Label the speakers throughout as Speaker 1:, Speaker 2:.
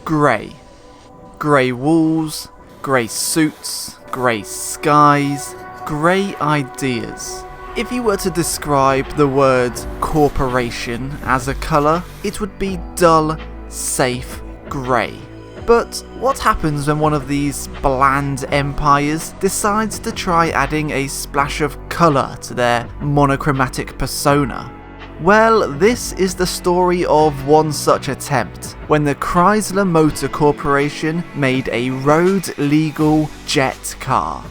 Speaker 1: grey. Grey walls, grey suits, grey skies, grey ideas. If you were to describe the word corporation as a colour, it would be dull, safe grey. But what happens when one of these bland empires decides to try adding a splash of colour to their monochromatic persona? Well, this is the story of one such attempt, when the Chrysler Motor Corporation made a road-legal jet car.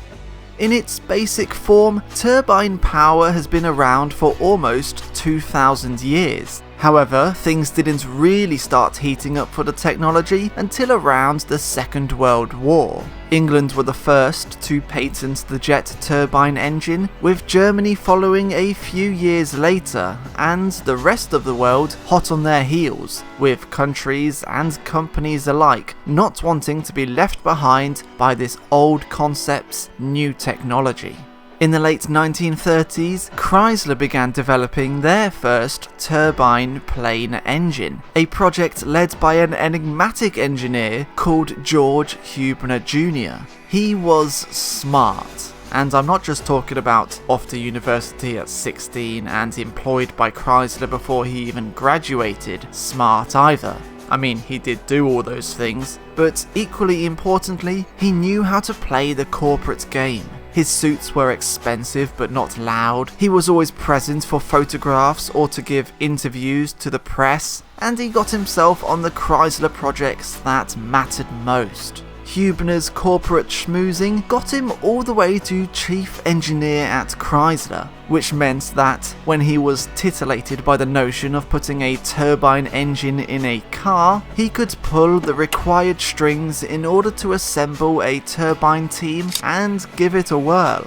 Speaker 1: In its basic form, turbine power has been around for almost 2,000 years. However, things didn't really start heating up for the technology until around the Second World War. England were the first to patent the jet turbine engine, with Germany following a few years later, and the rest of the world hot on their heels, with countries and companies alike not wanting to be left behind by this old concept's new technology. In the late 1930s, Chrysler began developing their first turbine plane engine, a project led by an enigmatic engineer called George Hubner Jr. He was smart, and I'm not just talking about off to university at 16 and employed by Chrysler before he even graduated smart either. I mean, he did do all those things, but equally importantly, he knew how to play the corporate game. His suits were expensive but not loud, he was always present for photographs or to give interviews to the press, and he got himself on the Chrysler projects that mattered most. Hubner's corporate schmoozing got him all the way to chief engineer at Chrysler, which meant that when he was titillated by the notion of putting a turbine engine in a car, he could pull the required strings in order to assemble a turbine team and give it a whirl.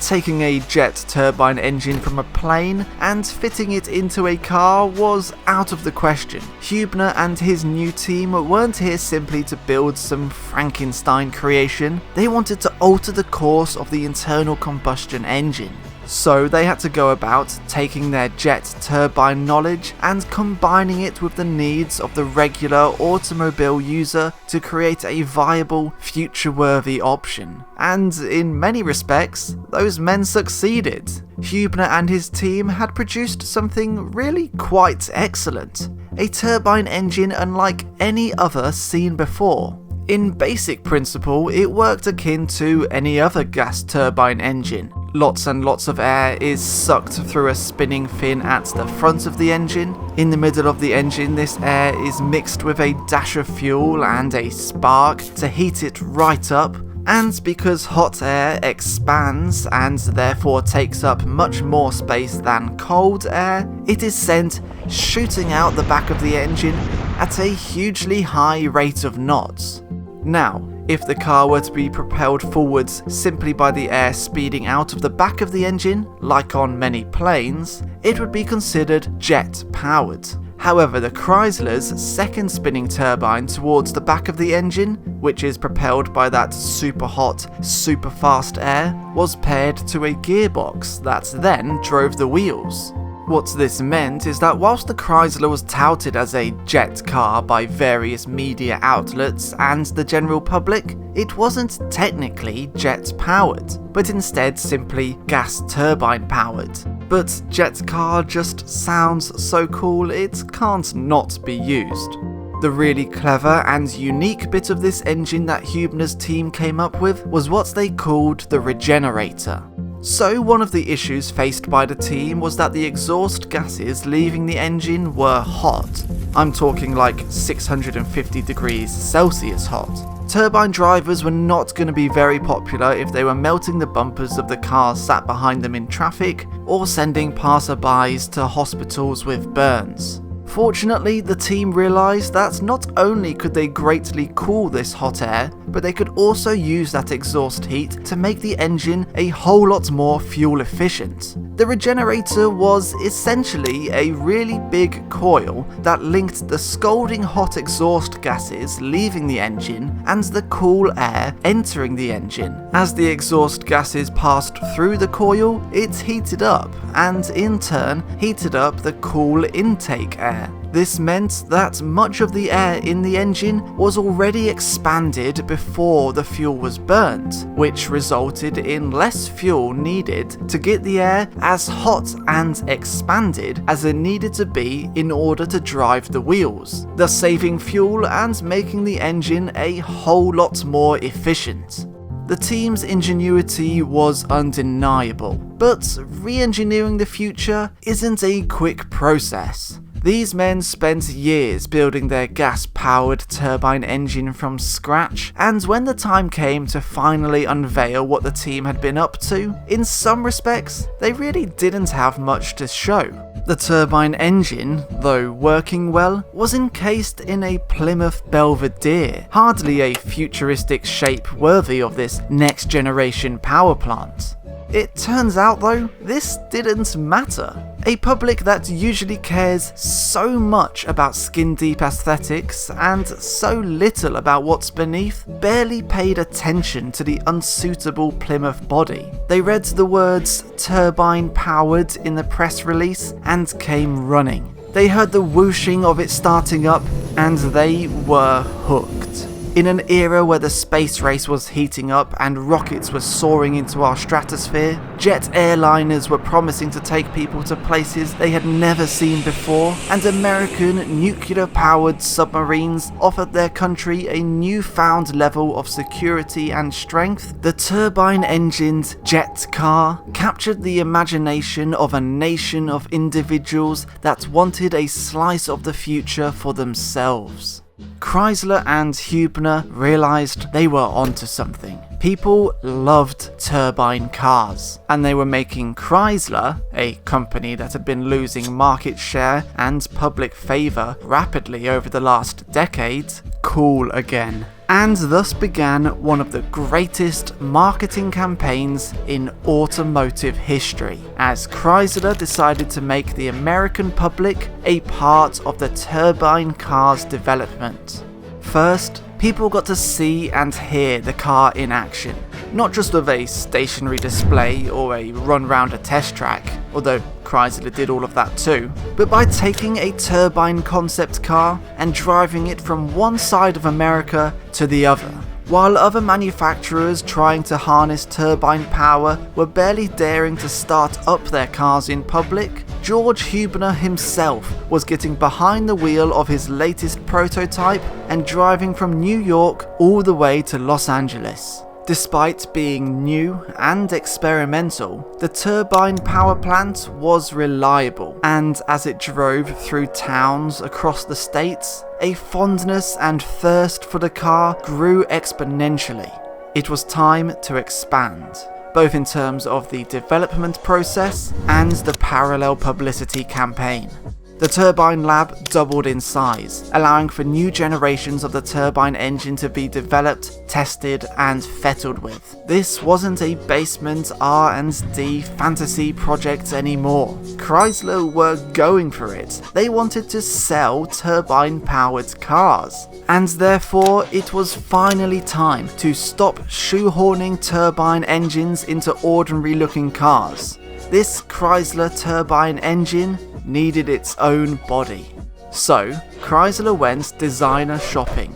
Speaker 1: Taking a jet turbine engine from a plane and fitting it into a car was out of the question. Hubner and his new team weren't here simply to build some Frankenstein creation, they wanted to alter the course of the internal combustion engine. So they had to go about taking their jet turbine knowledge and combining it with the needs of the regular automobile user to create a viable, future-worthy option. And in many respects, those men succeeded. Hubner and his team had produced something really quite excellent. A turbine engine unlike any other seen before. In basic principle, it worked akin to any other gas turbine engine. Lots and lots of air is sucked through a spinning fin at the front of the engine. In the middle of the engine, this air is mixed with a dash of fuel and a spark to heat it right up. And because hot air expands and therefore takes up much more space than cold air, it is sent shooting out the back of the engine at a hugely high rate of knots. Now, if the car were to be propelled forwards simply by the air speeding out of the back of the engine, like on many planes, it would be considered jet-powered. However, the Chrysler's second spinning turbine towards the back of the engine, which is propelled by that super hot, super fast air, was paired to a gearbox that then drove the wheels. What this meant is that whilst the Chrysler was touted as a jet car by various media outlets and the general public, it wasn't technically jet-powered, but instead simply gas turbine powered. But jet car just sounds so cool it can't not be used. The really clever and unique bit of this engine that Hubner's team came up with was what they called the regenerator. So one of the issues faced by the team was that the exhaust gases leaving the engine were hot. I'm talking like 650 degrees Celsius hot. Turbine drivers were not going to be very popular if they were melting the bumpers of the cars sat behind them in traffic or sending passerbys to hospitals with burns. Fortunately, the team realised that not only could they greatly cool this hot air, but they could also use that exhaust heat to make the engine a whole lot more fuel efficient. The regenerator was essentially a really big coil that linked the scalding hot exhaust gases leaving the engine and the cool air entering the engine. As the exhaust gases passed through the coil, it heated up, and in turn heated up the cool intake air. This meant that much of the air in the engine was already expanded before the fuel was burnt, which resulted in less fuel needed to get the air as hot and expanded as it needed to be in order to drive the wheels, thus saving fuel and making the engine a whole lot more efficient. The team's ingenuity was undeniable, but re-engineering the future isn't a quick process. These men spent years building their gas-powered turbine engine from scratch, and when the time came to finally unveil what the team had been up to, in some respects, they really didn't have much to show. The turbine engine, though working well, was encased in a Plymouth Belvedere, hardly a futuristic shape worthy of this next-generation power plant. It turns out though, this didn't matter. A public that usually cares so much about skin-deep aesthetics and so little about what's beneath barely paid attention to the unsuitable Plymouth body. They read the words "turbine powered" in the press release and came running. They heard the whooshing of it starting up and they were hooked. In an era where the space race was heating up and rockets were soaring into our stratosphere, jet airliners were promising to take people to places they had never seen before, and American nuclear-powered submarines offered their country a newfound level of security and strength, the turbine-engined jet car captured the imagination of a nation of individuals that wanted a slice of the future for themselves. Chrysler and Hubner realized they were onto something. People loved turbine cars, and they were making Chrysler, a company that had been losing market share and public favor rapidly over the last decade, cool again. And thus began one of the greatest marketing campaigns in automotive history, as Chrysler decided to make the American public a part of the turbine car's development. First, people got to see and hear the car in action, not just with a stationary display or a run round a test track, although Chrysler did all of that too, but by taking a turbine concept car and driving it from one side of America to the other. While other manufacturers trying to harness turbine power were barely daring to start up their cars in public, George Hubner himself was getting behind the wheel of his latest prototype and driving from New York all the way to Los Angeles. Despite being new and experimental, the turbine power plant was reliable, and as it drove through towns across the states, a fondness and thirst for the car grew exponentially. It was time to expand, both in terms of the development process and the parallel publicity campaign. The turbine lab doubled in size, allowing for new generations of the turbine engine to be developed, tested, and fettled with. This wasn't a basement R&D fantasy project anymore. Chrysler were going for it. They wanted to sell turbine-powered cars. And therefore, it was finally time to stop shoehorning turbine engines into ordinary-looking cars. This Chrysler turbine engine needed its own body. So, Chrysler went designer shopping.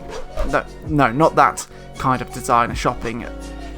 Speaker 1: No, not that kind of designer shopping.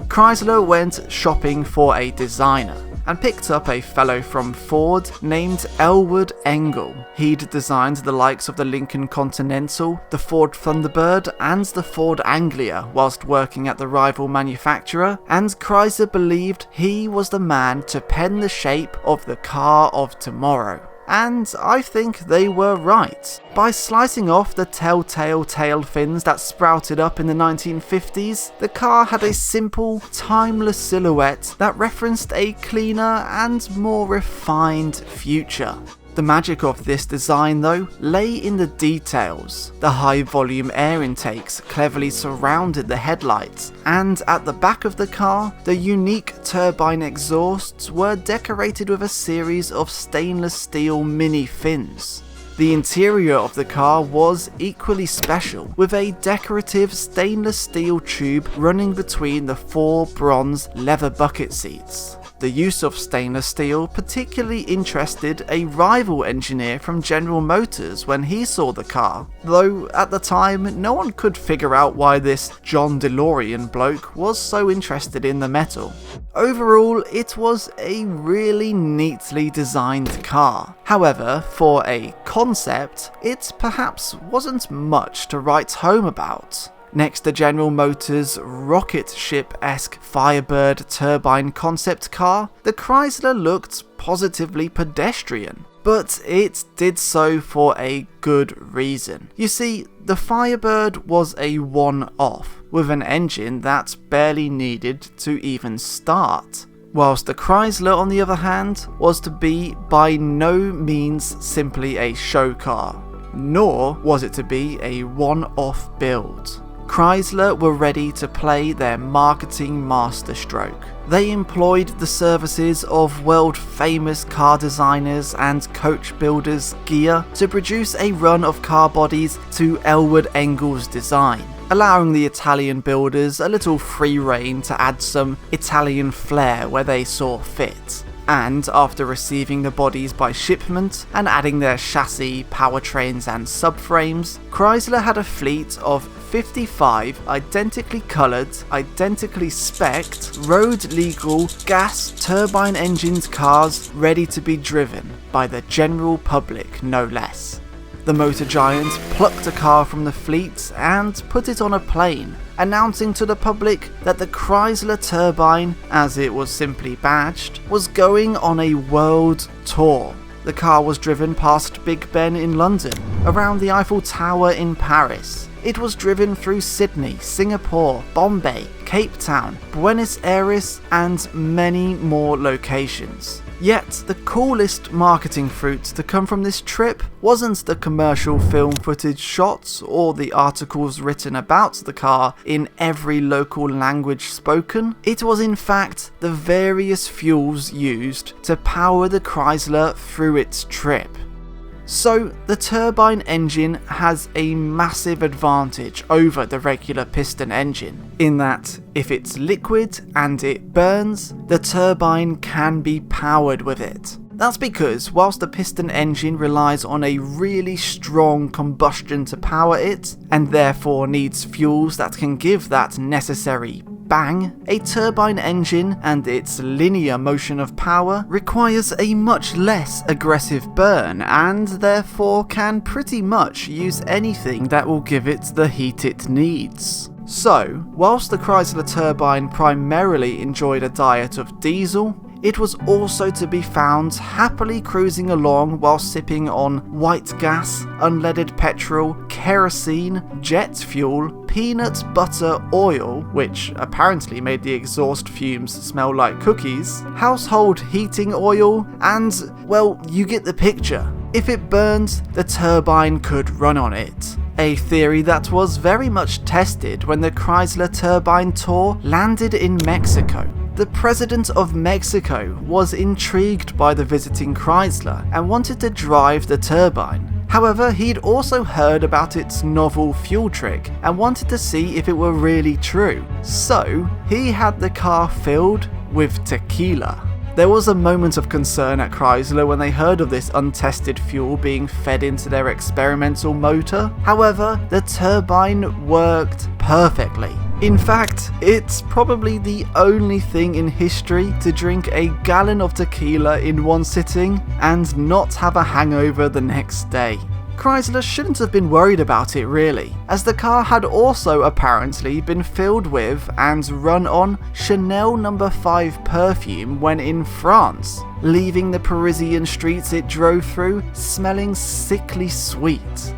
Speaker 1: Chrysler went shopping for a designer and picked up a fellow from Ford named Elwood Engel. He'd designed the likes of the Lincoln Continental, the Ford Thunderbird, and the Ford Anglia whilst working at the rival manufacturer, and Chrysler believed he was the man to pen the shape of the car of tomorrow. And I think they were right. By slicing off the telltale tail fins that sprouted up in the 1950s, the car had a simple, timeless silhouette that referenced a cleaner and more refined future. The magic of this design, though, lay in the details. The high-volume air intakes cleverly surrounded the headlights, and at the back of the car, the unique turbine exhausts were decorated with a series of stainless steel mini fins. The interior of the car was equally special, with a decorative stainless steel tube running between the 4 bronze leather bucket seats. The use of stainless steel particularly interested a rival engineer from General Motors when he saw the car, though at the time no one could figure out why this John DeLorean bloke was so interested in the metal. Overall, it was a really neatly designed car. However, for a concept, it perhaps wasn't much to write home about. Next to General Motors' rocket ship-esque Firebird turbine concept car, the Chrysler looked positively pedestrian. But it did so for a good reason. You see, the Firebird was a one-off, with an engine that barely needed to even start. Whilst the Chrysler, on the other hand, was to be by no means simply a show car, nor was it to be a one-off build. Chrysler were ready to play their marketing masterstroke. They employed the services of world-famous car designers and coach builders Ghia to produce a run of car bodies to Elwood Engel's design, allowing the Italian builders a little free rein to add some Italian flair where they saw fit. And after receiving the bodies by shipment and adding their chassis, powertrains and subframes, Chrysler had a fleet of 55 identically coloured, identically specced, road-legal, gas turbine engined cars ready to be driven by the general public, no less. The motor giant plucked a car from the fleet and put it on a plane, announcing to the public that the Chrysler Turbine, as it was simply badged, was going on a world tour. The car was driven past Big Ben in London, around the Eiffel Tower in Paris. It was driven through Sydney, Singapore, Bombay, Cape Town, Buenos Aires, and many more locations. Yet, the coolest marketing fruit to come from this trip wasn't the commercial film footage shots or the articles written about the car in every local language spoken. It was in fact the various fuels used to power the Chrysler through its trip. So, the turbine engine has a massive advantage over the regular piston engine, in that if it's liquid and it burns, the turbine can be powered with it. That's because whilst the piston engine relies on a really strong combustion to power it, and therefore needs fuels that can give that necessary bang, a turbine engine and its linear motion of power requires a much less aggressive burn and therefore can pretty much use anything that will give it the heat it needs. So, whilst the Chrysler Turbine primarily enjoyed a diet of diesel, it was also to be found happily cruising along while sipping on white gas, unleaded petrol, kerosene, jet fuel, peanut butter oil, which apparently made the exhaust fumes smell like cookies, household heating oil, and, well, you get the picture. If it burned, the turbine could run on it. A theory that was very much tested when the Chrysler Turbine Tour landed in Mexico. The president of Mexico was intrigued by the visiting Chrysler and wanted to drive the turbine. However, he'd also heard about its novel fuel trick and wanted to see if it were really true. So, he had the car filled with tequila. There was a moment of concern at Chrysler when they heard of this untested fuel being fed into their experimental motor. However, the turbine worked perfectly. In fact, it's probably the only thing in history to drink a gallon of tequila in one sitting and not have a hangover the next day. Chrysler shouldn't have been worried about it really, as the car had also apparently been filled with and run on Chanel No. 5 perfume when in France, leaving the Parisian streets it drove through smelling sickly sweet.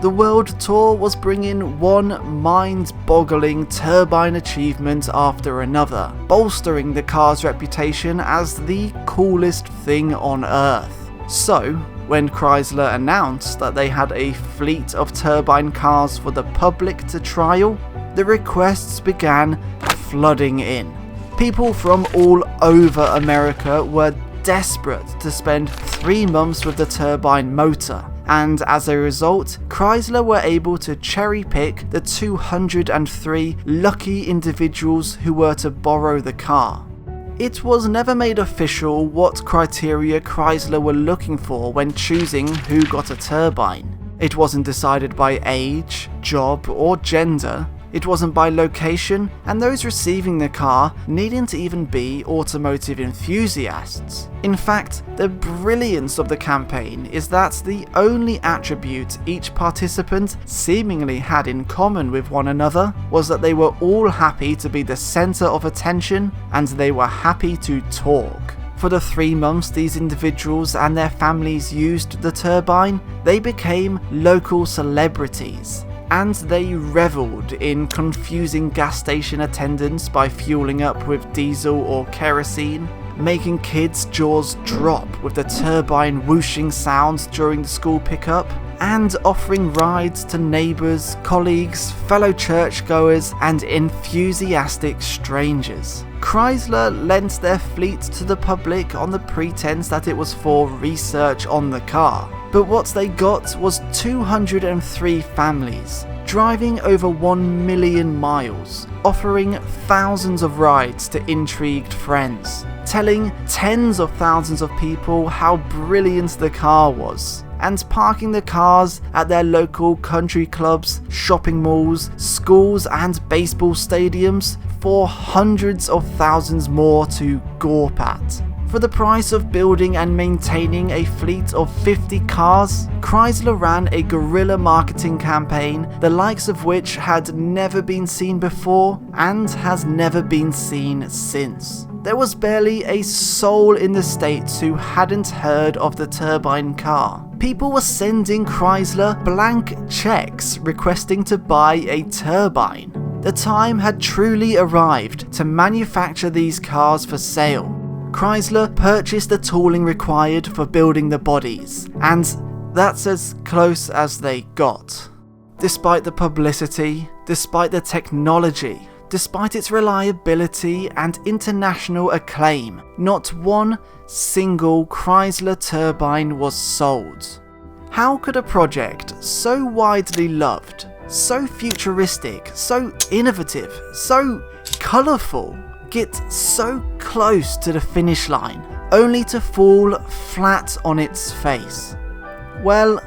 Speaker 1: The world tour was bringing one mind-boggling turbine achievement after another, bolstering the car's reputation as the coolest thing on earth. So, when Chrysler announced that they had a fleet of turbine cars for the public to trial, the requests began flooding in. People from all over America were desperate to spend 3 months with the turbine motor, and as a result, Chrysler were able to cherry-pick the 203 lucky individuals who were to borrow the car. It was never made official what criteria Chrysler were looking for when choosing who got a turbine. It wasn't decided by age, job, or gender. It wasn't by location, and those receiving the car needn't even be automotive enthusiasts. In fact, the brilliance of the campaign is that the only attribute each participant seemingly had in common with one another was that they were all happy to be the center of attention, and they were happy to talk. For the 3 months these individuals and their families used the turbine, they became local celebrities. And they revelled in confusing gas station attendants by fueling up with diesel or kerosene, making kids' jaws drop with the turbine whooshing sounds during the school pickup, and offering rides to neighbours, colleagues, fellow churchgoers, and enthusiastic strangers. Chrysler lent their fleet to the public on the pretense that it was for research on the car. But what they got was 203 families, driving over 1 million miles, offering thousands of rides to intrigued friends, telling tens of thousands of people how brilliant the car was, and parking the cars at their local country clubs, shopping malls, schools, and baseball stadiums for hundreds of thousands more to gawp at. For the price of building and maintaining a fleet of 50 cars, Chrysler ran a guerrilla marketing campaign the likes of which had never been seen before and has never been seen since. There was barely a soul in the States who hadn't heard of the turbine car. People were sending Chrysler blank checks requesting to buy a turbine. The time had truly arrived to manufacture these cars for sale. Chrysler purchased the tooling required for building the bodies, and that's as close as they got. Despite the publicity, despite the technology, despite its reliability and international acclaim, not one single Chrysler turbine was sold. How could a project so widely loved, so futuristic, so innovative, so colourful, get so close to the finish line, only to fall flat on its face? Well,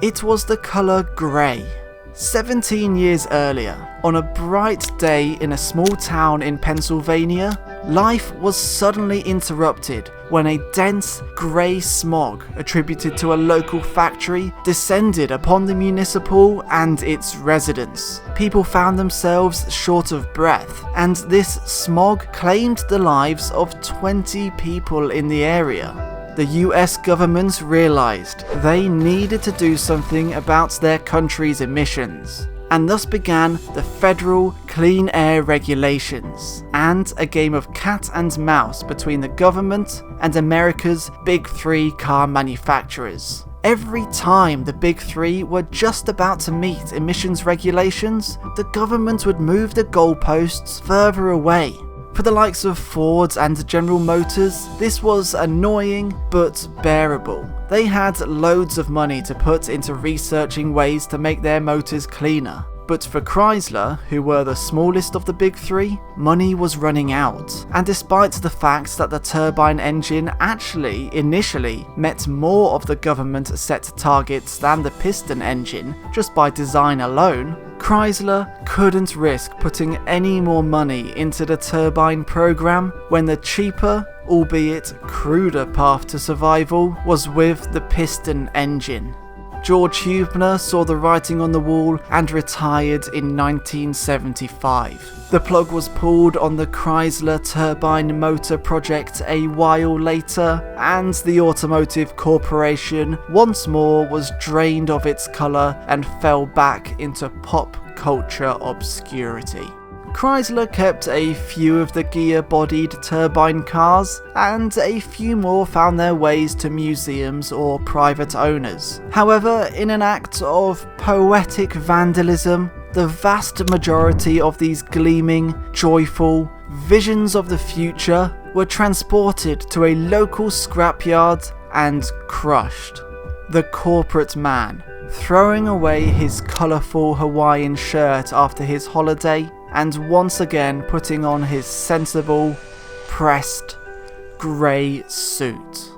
Speaker 1: it was the colour grey. 17 years earlier, on a bright day in a small town in Pennsylvania, life was suddenly interrupted when a dense grey smog attributed to a local factory descended upon the municipal and its residents. People found themselves short of breath, and this smog claimed the lives of 20 people in the area. The US government realised they needed to do something about their country's emissions, and thus began the Federal Clean Air Regulations, and a game of cat and mouse between the government and America's Big Three car manufacturers. Every time the Big Three were just about to meet emissions regulations, the government would move the goalposts further away. For the likes of Ford and General Motors, this was annoying but bearable. They had loads of money to put into researching ways to make their motors cleaner. But for Chrysler, who were the smallest of the Big Three, money was running out. And despite the fact that the turbine engine actually initially met more of the government set targets than the piston engine just by design alone, Chrysler couldn't risk putting any more money into the turbine program when the cheaper, albeit cruder path to survival was with the piston engine. George Hubner saw the writing on the wall and retired in 1975. The plug was pulled on the Chrysler Turbine motor project a while later, and the Automotive Corporation once more was drained of its colour and fell back into pop culture obscurity. Chrysler kept a few of the gear-bodied turbine cars, and a few more found their ways to museums or private owners. However, in an act of poetic vandalism, the vast majority of these gleaming, joyful visions of the future were transported to a local scrapyard and crushed. The corporate man, throwing away his colourful Hawaiian shirt after his holiday, and once again putting on his sensible, pressed grey suit.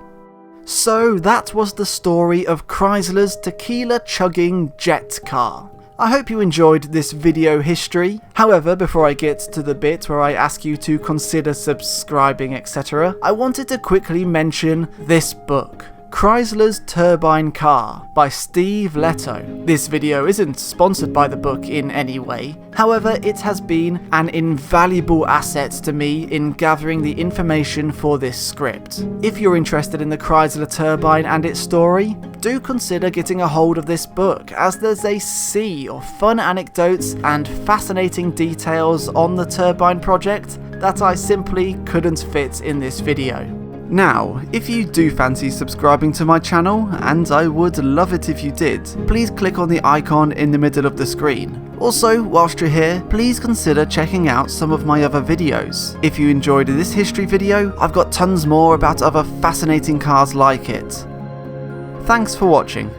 Speaker 1: So that was the story of Chrysler's Tequila chugging jet car. I hope you enjoyed this video history. However, before I get to the bit where I ask you to consider subscribing, etc., I wanted to quickly mention this book, Chrysler's Turbine Car by Steve Lehto. This video isn't sponsored by the book in any way. However, it has been an invaluable asset to me in gathering the information for this script. If you're interested in the Chrysler Turbine and its story, do consider getting a hold of this book, as there's a sea of fun anecdotes and fascinating details on the turbine project that I simply couldn't fit in this video. Now, if you do fancy subscribing to my channel, and I would love it if you did, please click on the icon in the middle of the screen. Also, whilst you're here, please consider checking out some of my other videos. If you enjoyed this history video, I've got tons more about other fascinating cars like it. Thanks for watching.